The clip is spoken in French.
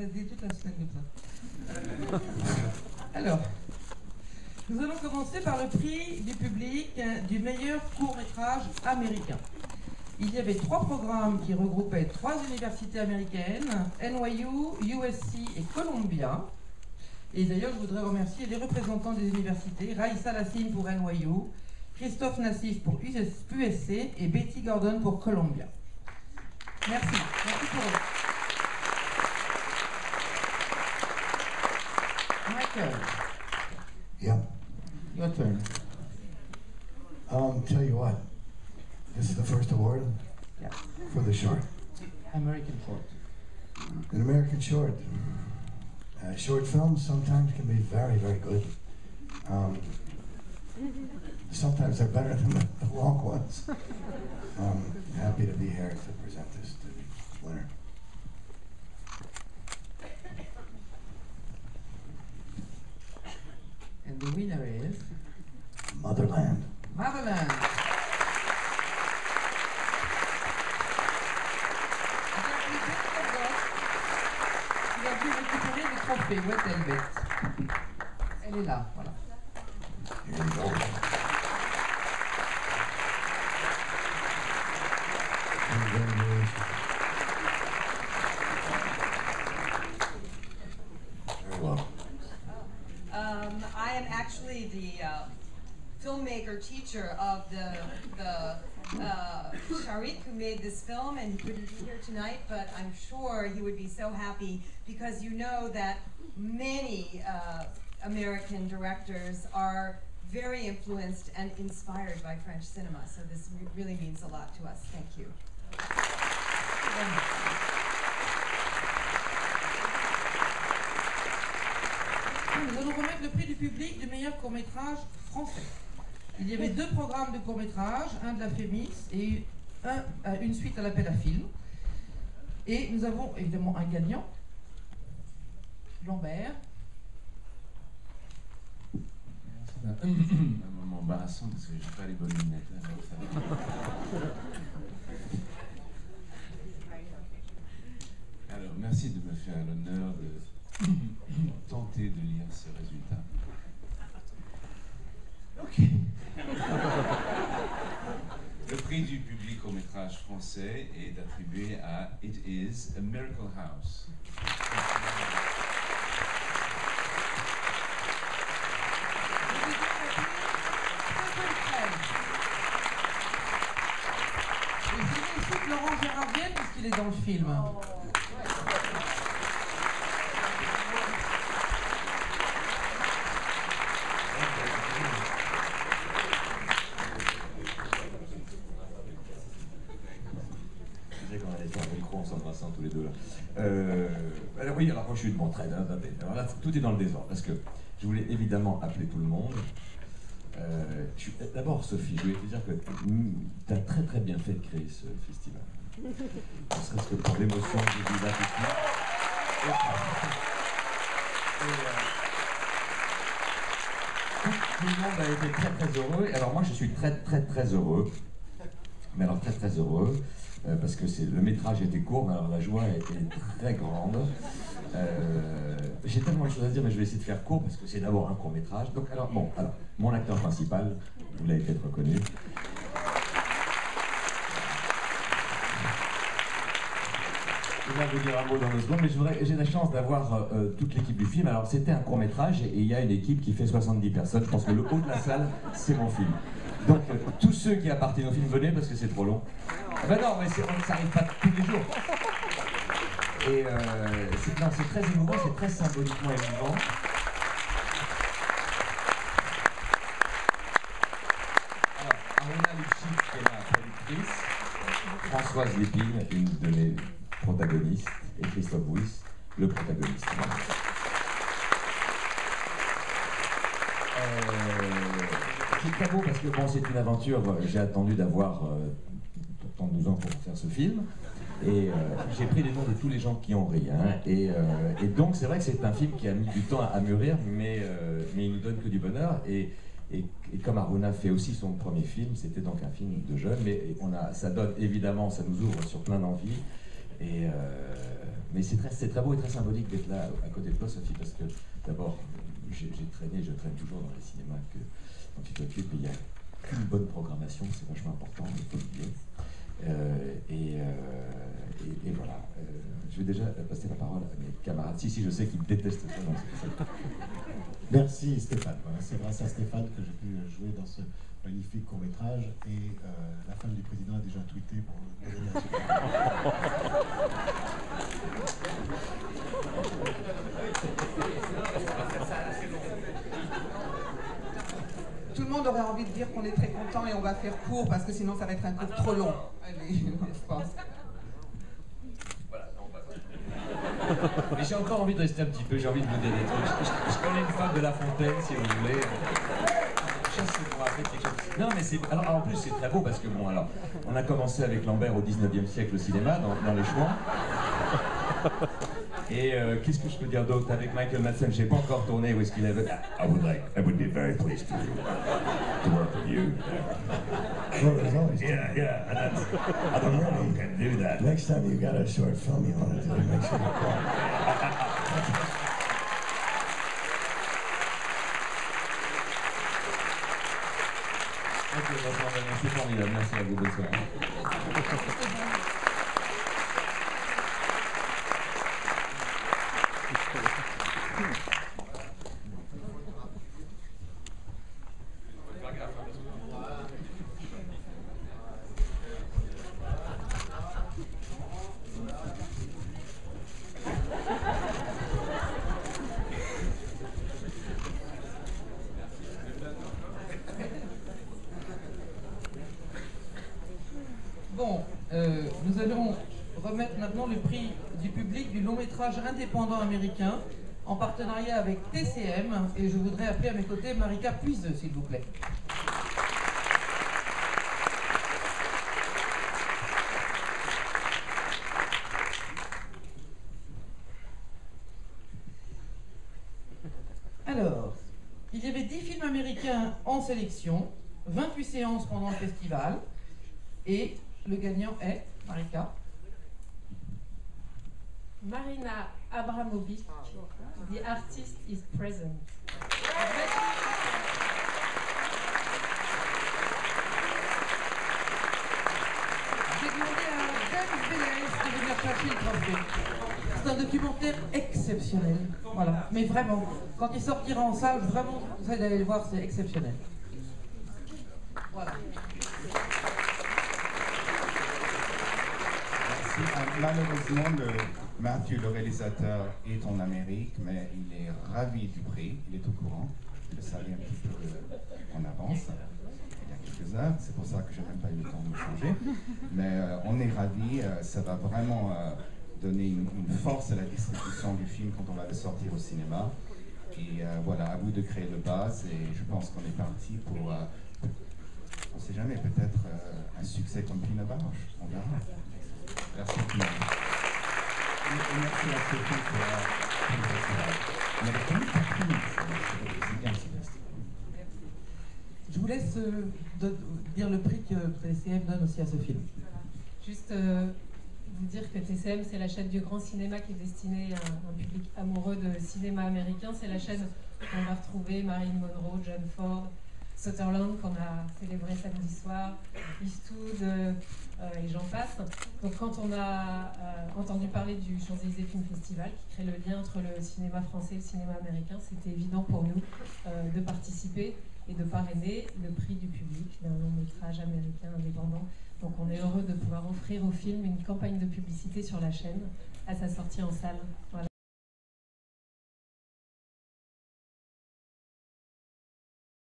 dit toute la semaine comme ça. Alors, nous allons commencer par le prix du public du meilleur court-métrage américain. Il y avait 3 programmes qui regroupaient 3 universités américaines, NYU, USC et Columbia. Et d'ailleurs, je voudrais remercier les représentants des universités, Raïssa Lassine pour NYU, Christophe Nassif pour USC et Betty Gordon pour Columbia. Merci. Merci pour eux. Michael. Yeah. Your turn. Tell you what, this is the first award Yeah. for the short. American short. An American short. Short films sometimes can be very, very good. Sometimes they're better than the long ones. Happy to be here to present this to the winner. And the winner is Motherland. Motherland. Tu as pu récupérer le trophée. Où est-elle, bête? Elle est là, voilà. Here you go. Congratulations. Very well. I am actually the filmmaker teacher of the Sharik who made this film, and he couldn't be here tonight, but I'm sure he would be so happy because you know that many American directors are very influenced and inspired by French cinema, so this really means a lot to us. Thank you. Nous allons remettre le prix du public du meilleur court-métrage français. Il y avait 2 programmes de court-métrage, un de la FEMIS et une suite à l'appel à film. Et nous avons évidemment un gagnant, Lambert. C'est un moment embarrassant parce que j'ai pas les bonnes lunettes. Alors ça va. Alors, merci de me faire l'honneur de tenter de lire ce résultat. Ok. Le prix du public au métrage français est attribué à It Is a Miracle House. Et je félicite Laurent Gérardiel puisqu'il est dans le film. En s'embrassant tous les deux là. Alors oui, alors moi je suis de Montraine, hein, alors là tout est dans le désordre parce que je voulais évidemment appeler tout le monde. D'abord Sophie, je voulais te dire que tu as très très bien fait de créer ce festival. Ne serait-ce que pour l'émotion que j'ai là tout de suite. Tout le monde a été très très heureux. Et alors moi je suis très très très heureux. Mais alors très très heureux. Parce que le métrage était court, mais alors la joie était très grande. J'ai tellement de choses à dire, mais je vais essayer de faire court parce que c'est d'abord un court métrage. Donc alors mon acteur principal, vous l'avez peut-être reconnu. Je vais vous dire un mot dans 2 secondes, mais j'ai la chance d'avoir toute l'équipe du film. Alors c'était un court métrage et il y a une équipe qui fait 70 personnes. Je pense que le haut de la salle, c'est mon film. Donc tous ceux qui appartiennent au film, venez parce que c'est trop long. Ben non, mais ça n'arrive pas tous les jours. Et c'est très émouvant, c'est très symboliquement émouvant. Alors, Aruna Lucic, qui est la productrice, Françoise Lépine, une de mes protagonistes, et Christophe Bouis, le protagoniste. C'est très beau parce que bon, c'est une aventure, j'ai attendu d'avoir 12 ans pour faire ce film et j'ai pris les noms de tous les gens qui ont ri et donc c'est vrai que c'est un film qui a mis du temps à mûrir mais il nous donne que du bonheur et comme Aruna fait aussi son premier film, c'était donc un film de jeunes mais ça donne évidemment, ça nous ouvre sur plein d'envies Mais c'est très beau et très symbolique d'être là à côté de toi, Sophie, parce que d'abord, je traîne toujours dans les cinémas dont tu t'occupes, et il y a une bonne programmation, c'est vachement important, il faut le dire. Et voilà, je vais déjà passer la parole à mes camarades. Si, je sais qu'ils détestent ça. Donc Merci Stéphane. Voilà, c'est grâce à Stéphane que j'ai pu jouer dans ce magnifique court-métrage, et la femme du président a déjà tweeté pour donner la suite. Tout le monde aurait envie de dire qu'on est très content et on va faire court parce que sinon ça va être un cours trop long. Allez, je pense. Mais j'ai encore envie de rester un petit peu, j'ai envie de vous dire des trucs. Je connais une femme de La Fontaine, si vous voulez. Je sais si vous vous rappelez quelque chose. Non, mais c'est. Alors, en plus, c'est très beau parce que, bon, alors, on a commencé avec Lambert au 19e siècle au cinéma, dans les Chouans. Et qu'est-ce que je peux dire d'autre? Avec Michael Madsen, j'ai pas encore tourné Whisky Eleven. I would be very pleased to work with you. Well, there's always Yeah, and that's, I don't know how you can do that. Next time you got a short film you want to do, make sure you call. Ok, c'est formidable, merci à vous, bonne soirée. Bon, nous allons remettre maintenant le prix du public du long métrage indépendant américain en partenariat avec TCM, et je voudrais appeler à mes côtés Marika Puiseux, s'il vous plaît. Alors, il y avait 10 films américains en sélection, 28 séances pendant le festival, et le gagnant est, Marika, Marina Abramovic, The Artist is Present. J'ai demandé à David Bélez de venir chercher le trophée. C'est un documentaire exceptionnel, voilà, mais vraiment, quand il sortira en salle, vraiment, vous allez aller le voir, c'est exceptionnel. Voilà. Malheureusement, Matthew, le réalisateur, est en Amérique, mais il est ravi du prix, il est au courant. Je le savais un petit peu en avance, il y a quelques heures, c'est pour ça que je n'ai même pas eu le temps de me changer. Mais on est ravis, ça va vraiment donner une force à la distribution du film quand on va le sortir au cinéma. Et voilà, à vous de créer le buzz, et je pense qu'on est parti pour, on ne sait jamais, peut-être un succès comme Pina Bausch, on verra. Merci à tout le monde. Et merci à Sophie pour le festival. Mais elle est quand même pas prise, c'est bien ce festival. Je vous laisse dire le prix que TCM donne aussi à ce film. Juste vous dire que TCM, c'est la chaîne du grand cinéma qui est destinée à un public amoureux de cinéma américain. C'est la chaîne où on va retrouver Marilyn Monroe, John Ford, Sutherland qu'on a célébré samedi soir, Eastwood et j'en passe. Donc quand on a entendu parler du Champs-Élysées Film Festival qui crée le lien entre le cinéma français et le cinéma américain, c'était évident pour nous de participer et de parrainer le prix du public d'un long métrage américain indépendant. Donc on est heureux de pouvoir offrir au film une campagne de publicité sur la chaîne à sa sortie en salle. Voilà.